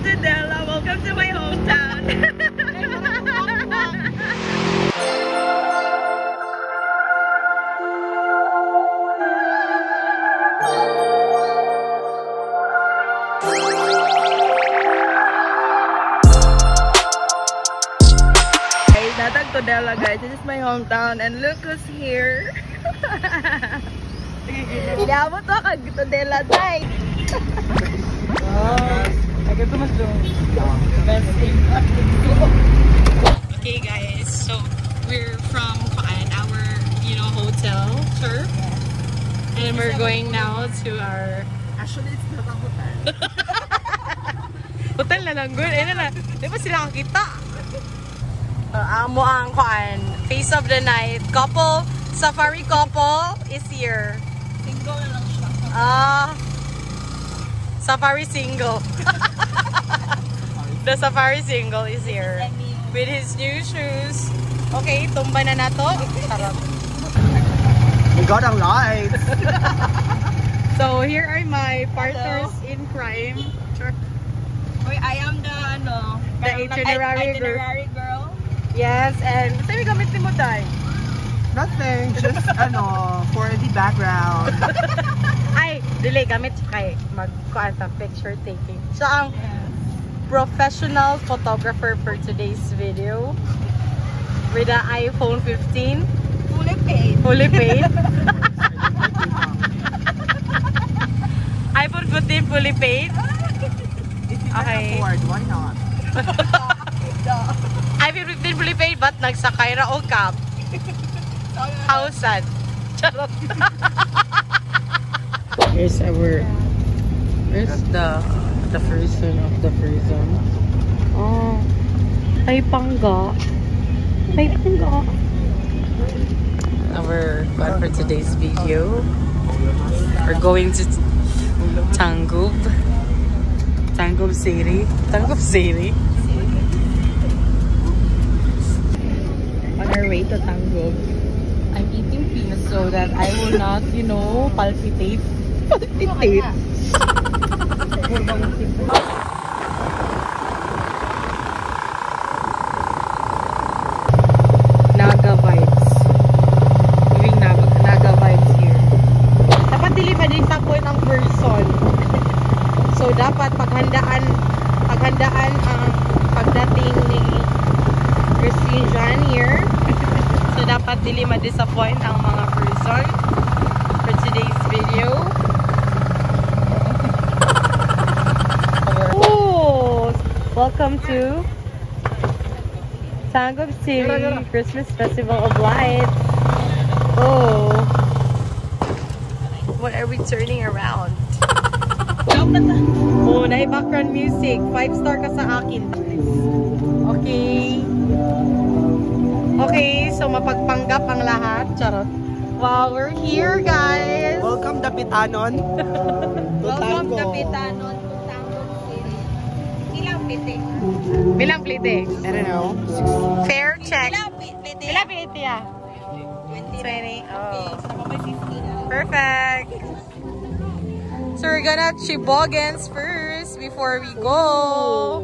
to Dela. Welcome to my hometown. Natag to Dela, guys. This is my hometown, and look who's here. Inabot to kag to Dela, tay. Okay, guys. So we're from our, hotel tour, and we're going now to our. Actually, it's not a hotel. Hotel na lang good. Ayun na. Di ba sila kakita? Amo ang face of the night safari couple is here. Single na lang siya. Safari single. The safari single is here with his new shoes. Okay, tumba na nato. We got our lights. So here are my partners in crime. Wait, I am the itinerary girl. Yes, and saan yung gamit mo tayo? Nothing, just for the background. Ay, dili gamit kay magkuanta picture taking. So ang professional photographer for today's video with the iPhone 15. Fully paid. iPhone 15 fully paid. If you can afford, why not? iPhone 15 fully paid, but nagsakay ra og cab. How sad. Charot. Here's the person of the person. Oh, ay pangga. Our plan for today's video. We're going to Tangub City. On our way to Tangub, I'm eating peanuts so that I will not, palpitate. Naga vibes. Giving Naga vibes here. Dapat dili pa din sa point ang person. So dapat paghandaan ang pagdating ni Christine John here. So dapat dili ma-disappoint ang mga person for today's video. Oh, welcome to Tangub City Christmas Festival of Lights. Oh, what are we turning around? Oh, na background music. 5-star ka sa akin. Okay. Okay, so mapagpanggap ang lahat. Charot. Wow, we're here, guys. Welcome Dapitanon. Welcome Dapitanon to Tangub City. Ilang plite? Bilang plite? I don't know. Fair check. Ilang plite? Bilang plite ya? 20. 20. Oh. Okay, so may 50 na. Perfect. So we're gonna Chibogans first before we go.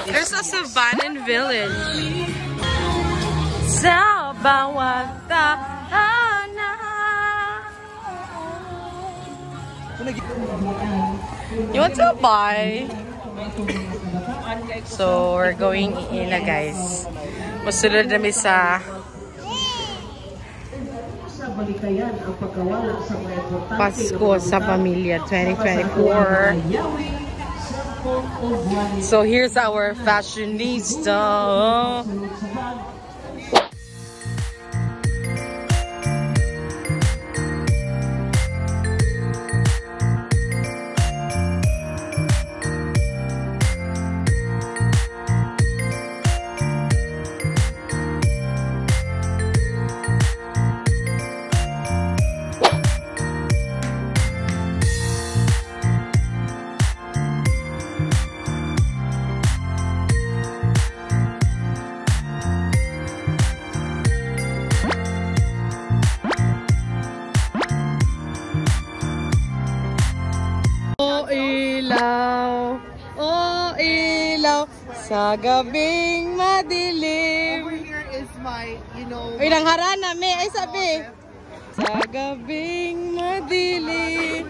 There's a Sabanan village. Sa bawat tahanan. You want to buy? So we're going in na, guys. Masunod na sa Pasko sa Pamilya 2024. So here's our fashionista. Sa gabing madilim. Over here is my, you know... Uy, nang harana, may. Ay, sabi. Sa gabing madilim.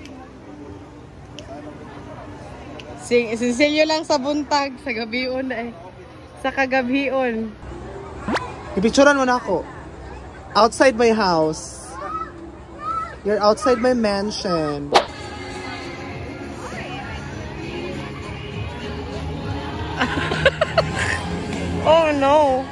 Sinsilyo lang sa buntag. Sa gabion eh. Sa kagabion. Ipicturean mo na ako. Outside my house. You're outside my mansion. Oh no.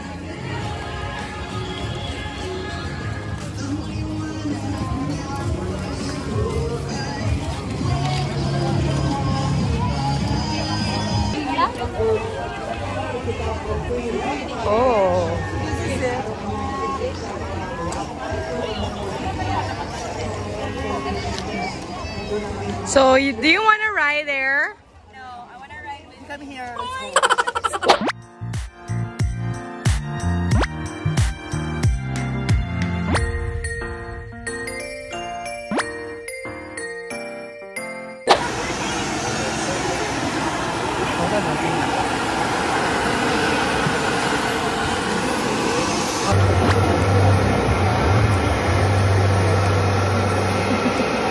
Oh. So, do you want to ride there? No, I want to ride with Come here. Let's go.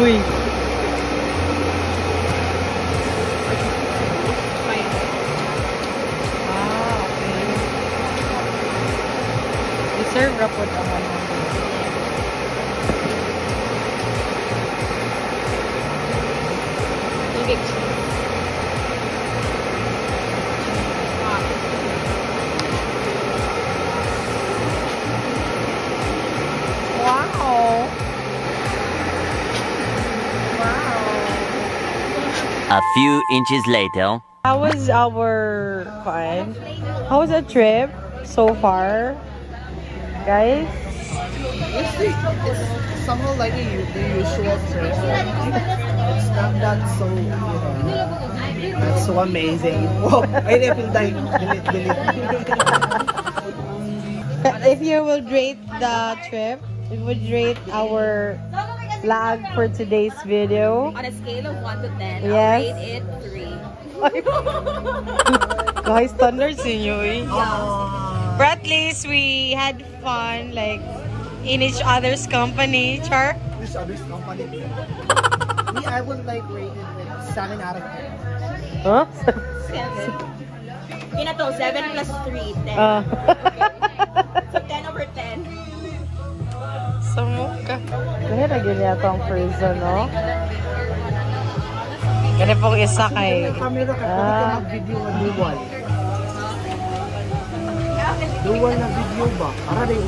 Uy. Serve rapod ang ano. Wow. A few inches later. How was our fun? How was the trip so far? Guys? It's somehow like the usual trip. It's not that so, you know, that's so amazing. Wow, I didn't feel like If you would rate the trip, if you would rate our vlog for today's video. on a scale of 1 to 10. Yes. I'll rate it 3. High standards inyo eh. But at least we had fun, like, in each other's company, Char. This other's company. Me, I would like rate it like 7 out of 10. Huh? 7. Yun na to, 7 plus 3, 10. So 10 over 10. Samuka. Kaya na ganyan ito ang prison, no? Ganyan pong isa kay... Camera ka, pwede ka mag-video ng dual. Dual na video ba? Para rin,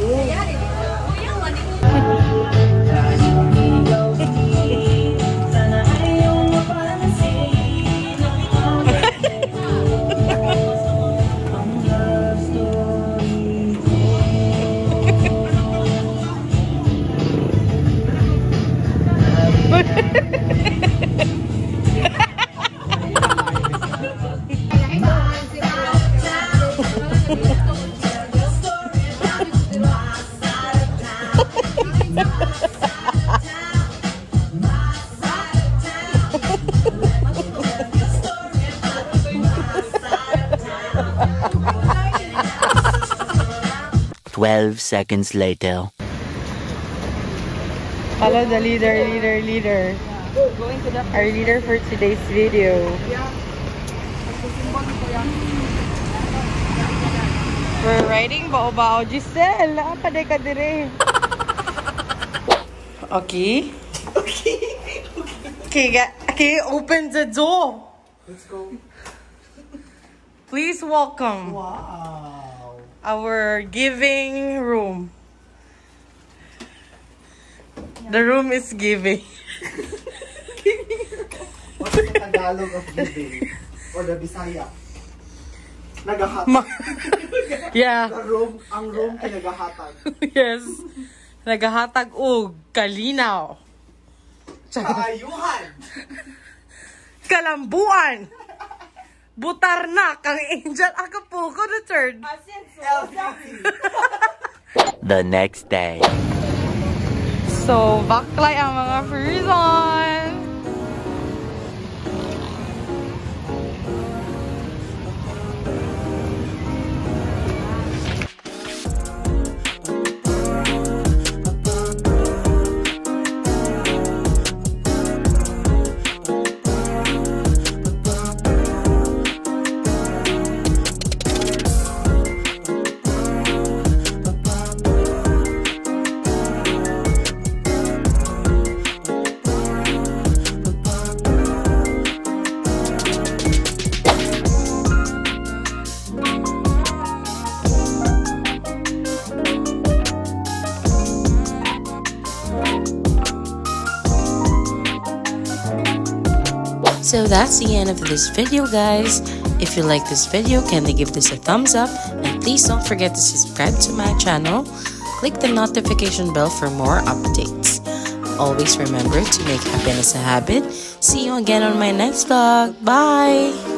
Twelve seconds later. Follow the leader. Going to the Our leader for today's video. We're riding bao-bao. Giselle, nakapaday ka dire. Okay. Okay, open the door. let's go. Please welcome Wow. our giving room. The room is giving. What's the Tagalog of giving? Or the Bisaya? Nagahatag. Yeah. Ang room kinagahatag. Yes. Nagahatag og kalinaw. Kaayuhan! Kalambuan. Butarnak ang Angel Acapulco III. The next day. So, baklay ang mga Furzon. So that's the end of this video, guys. If you like this video, kindly give this a thumbs up, and please don't forget to subscribe to my channel. Click the notification bell for more updates. Always remember to make happiness a habit. See you again on my next vlog. Bye!